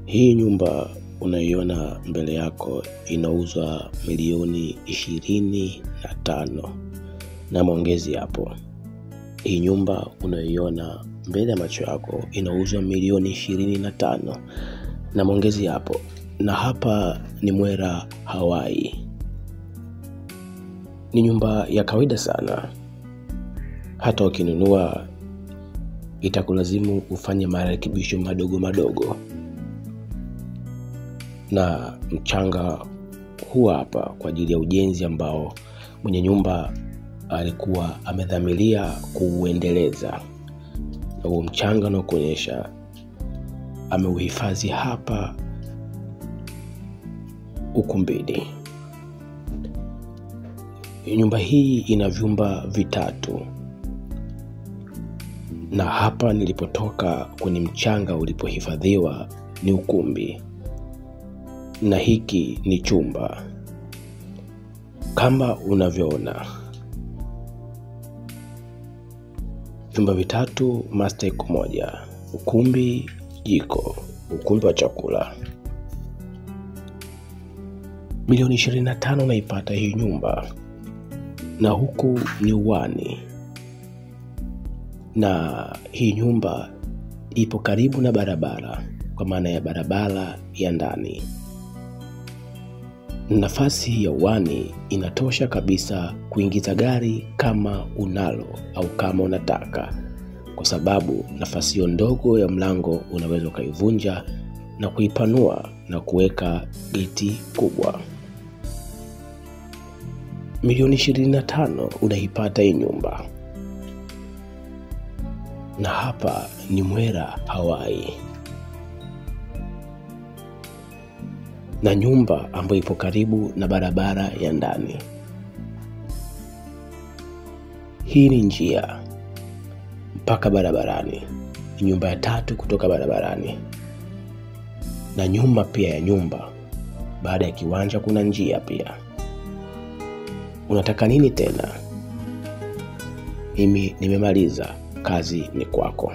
Hii nyumba unaiona mbele yako inauzwa milioni 25 na maongezi hapo. Hii nyumba unaiona mbele ya macho yako inauzwa milioni 25 na maongezi hapo. Na hapa ni Mwera, Hawaii. Ni nyumba ya kawaida sana. Hata ukinunua itakulazimu ufanye marekebisho madogo. Na mchanga huwa hapa kwa ajili ya ujenzi ambao mwenye nyumba alikuwa amedhamiria kuuendeleza. Na huo mchanga unakuonyesha ameuhifadhi hapa ukumbini. Nyumba hii ina vyumba 3. Na hapa nilipotoka kwenye mchanga ulipohifadhiwa ni ukumbi. Na hiki ni chumba. Kama unavyoona, vyumba 3, master moja, ukumbi, jiko, ukumbi wa chakula. Milioni 25 unaipata hii nyumba. Na huku ni uani. Na hii nyumba ipo karibu na barabara, kwa maana ya barabara ya ndani. Nafasi ya uani inatosha kabisa kuingiza gari kama unalo au kama unataka, kwa sababu nafasi hiyo ndogo ya mlango unaweza kuivunja na kuipanua na kuweka geti kubwa. Milioni 25 unaipata hii nyumba. Na hapa ni Mwera, Hawaii. Na nyumba ambayo ipo karibu na barabara ya ndani. Hii ni njia mpaka barabarani. Nyumba ya 3 kutoka barabarani. Na nyuma pia ya nyumba, baada ya kiwanja kuna njia pia. Unataka nini tena? Mimi nimemaliza, kazi ni kwako.